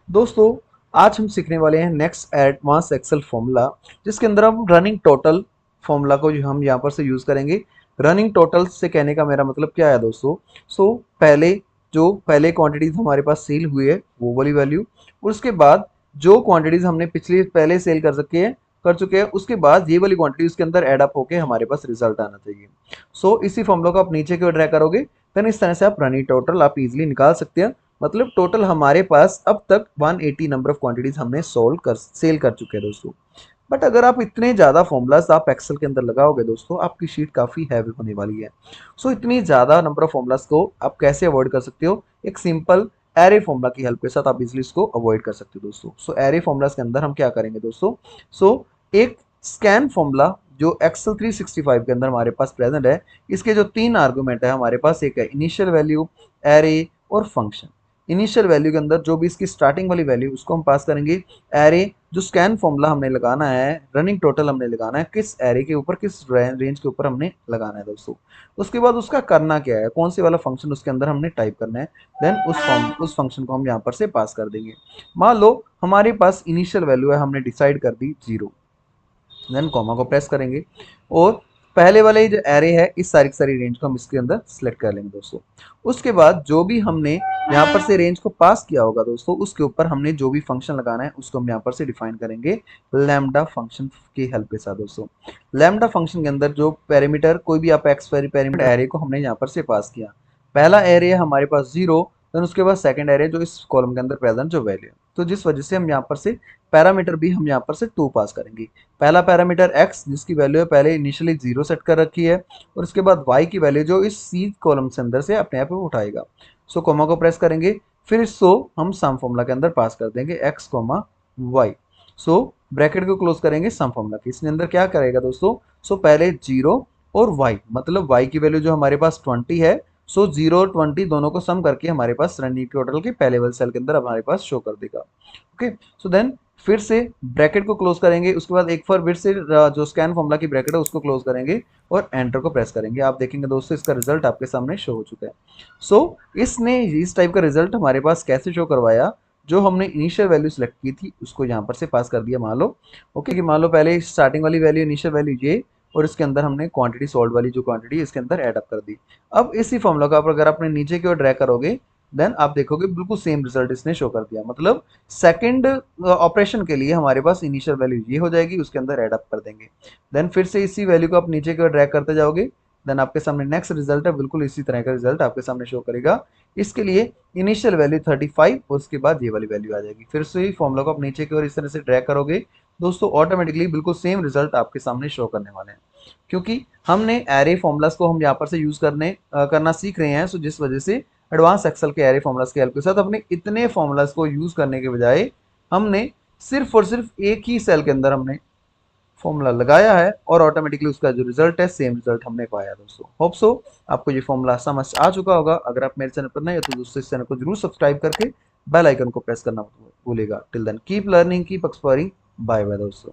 दोस्तों आज हम सीखने वाले हैं नेक्स्ट एडवांस एक्सेल फॉर्मूला, जिसके अंदर हम रनिंग टोटल फॉर्मूला को जो हम यहाँ पर से यूज़ करेंगे। रनिंग टोटल से कहने का मेरा मतलब क्या है दोस्तों। पहले क्वांटिटीज हमारे पास सेल हुई है वो वाली वैल्यू, और उसके बाद जो क्वांटिटीज हमने पिछले पहले सेल कर चुके हैं उसके बाद ये वाली क्वांटिटी उसके अंदर एड अप होके हमारे पास रिजल्ट आना चाहिए। इसी फॉर्मूला को आप नीचे की ओर ड्रैग करोगे, देन इस तरह से आप रनिंग टोटल आप इजीली निकाल सकते हैं। मतलब टोटल हमारे पास अब तक 180 नंबर ऑफ क्वांटिटीज हमने सेल कर चुके हैं दोस्तों। बट अगर आप इतने ज़्यादा फॉर्मूलाज आप एक्सेल के अंदर लगाओगे दोस्तों, आपकी शीट काफ़ी हैवी होने वाली है। इतनी ज़्यादा नंबर ऑफ फॉर्मूलाज को आप कैसे अवॉइड कर सकते हो, एक सिंपल एरे फॉर्मूला की हेल्प के साथ आप इजिली इसको अवॉइड कर सकते हो दोस्तों। एरे फॉर्मूलाज के अंदर हम क्या करेंगे दोस्तों। एक स्कैन फॉर्मूला जो एक्सेल 365 के अंदर हमारे पास प्रेजेंट है, इसके जो तीन आर्गूमेंट है हमारे पास, एक है इनिशियल वैल्यू, एरे और फंक्शन। इनिशियल वैल्यू के अंदर जो भी इसकी स्टार्टिंग वाली वैल्यू उसको हम पास करेंगे। एरे जो स्कैन फॉर्मूला हमने लगाना है, रनिंग टोटल हमने लगाना है किस एरे के ऊपर, किस रेंज के ऊपर हमने लगाना है दोस्तों। उसके बाद उसका करना क्या है, कौन से वाला फंक्शन उसके अंदर हमने टाइप करना है, देन उस फंक्शन को हम यहाँ पर से पास कर देंगे। मान लो हमारे पास इनिशियल वैल्यू है, हमने डिसाइड कर दी 0, देन कॉमा को प्रेस करेंगे और पहले वाले जो एरे है इस सारी की सारी रेंज को हम इसके अंदर सिलेक्ट कर लेंगे दोस्तों। उसके बाद जो भी हमने यहाँ पर से रेंज को पास किया होगा दोस्तों, उसके ऊपर हमने जो भी फंक्शन लगाना है उसको हम यहाँ पर से डिफाइन करेंगे लैम्डा फंक्शन की हेल्प के साथ दोस्तों। लैम्डा फंक्शन के अंदर जो पैरामीटर, कोई भी आप एक्स पैरामीटर एरे को हमने यहाँ पर से पास किया। पहला एरे है हमारे पास 0, देन उसके बाद सेकंड एरे जो इस कॉलम के अंदर प्रेजेंट जो वैल्यू है, तो जिस वजह से हम यहाँ पर से पैरामीटर भी हम यहाँ पर से 2 पास करेंगे। पहला पैरामीटर x जिसकी वैल्यू है पहले इनिशियली 0 सेट कर रखी है, और उसके बाद y की वैल्यू जो इस सी कॉलम से अंदर से अपने आप उठाएगा। कॉमा को प्रेस करेंगे, फिर इसको हम सम फॉर्मूला के अंदर पास कर देंगे x कॉमा वाई। ब्रैकेट को क्लोज करेंगे सम फॉर्मूला के, इसके अंदर क्या करेगा दोस्तों। पहले 0 और y, मतलब y की वैल्यू जो हमारे पास 20 है, 0 और 20 दोनों को सम करके हमारे पास रनिंग टोटल के पहले वाले सेल के अंदर हमारे पास शो कर देगा। ओके, देन फिर से ब्रैकेट को क्लोज करेंगे, उसके बाद एक बार फिर से जो स्कैन फॉर्मूला की ब्रैकेट है उसको क्लोज करेंगे और एंटर को प्रेस करेंगे। आप देखेंगे दोस्तों इसका रिजल्ट आपके सामने शो हो चुका है। इसने इस टाइप का रिजल्ट हमारे पास कैसे शो करवाया, जो हमने इनिशियल वैल्यू सेलेक्ट की थी उसको यहाँ पर से पास कर दिया। मान लो ओके कि मान लो पहले स्टार्टिंग वाली वैल्यू इनिशियल वैल्यू ये, और इसके अंदर हमने क्वांटिटी सोल्ड वाली जो क्वांटिटी इसके अंदर ऐड अप कर दी। अब इसी फॉर्मूला को आप अगर अपने नीचे की ओर ड्रैग करोगे, देन आप देखोगे बिल्कुल सेम रिजल्ट इसने शो कर दिया। मतलब सेकंड ऑपरेशन के लिए हमारे पास इनिशियल वैल्यू ये हो जाएगी, उसके अंदर ऐड अप कर देंगे। देन फिर से इसी वैल्यू को आप नीचे की ओर ड्रैग करते जाओगे, देन आपके सामने नेक्स्ट रिजल्ट है, बिल्कुल इसी तरह का रिजल्ट आपके सामने शो करेगा। इसके लिए इनिशियल वैल्यू 35 और उसके बाद ये वाली वैल्यू आ जाएगी। फिर से ही फॉर्मूला को आप नीचे की ओर इस तरह से ड्रैग करोगे दोस्तों, ऑटोमेटिकली बिल्कुल सेम रिजल्ट आपके सामने शो करने वाले हैं, क्योंकि हमने एरे फॉर्मूलाज को हम यहाँ पर से यूज करना सीख रहे हैं। जिस वजह से एडवांस एक्सेल के एरे फॉर्मूलाज की हेल्प के साथ अपने इतने फॉर्मूलाज को यूज करने के बजाय हमने सिर्फ और सिर्फ एक ही सेल के अंदर हमने फॉर्मूला लगाया है और ऑटोमेटिकली उसका जो रिजल्ट है सेम रिजल्ट हमने पाया दोस्तों। होप सो आपको ये फॉर्मूला समझ आ चुका होगा। अगर आप मेरे चैनल पर नए हो तो दोस्तों इस चैनल को जरूर सब्सक्राइब करके बेल आइकन को प्रेस करना मत भूलिएगा। Till then keep learning, keep exploring. Bye bye दोस्तों।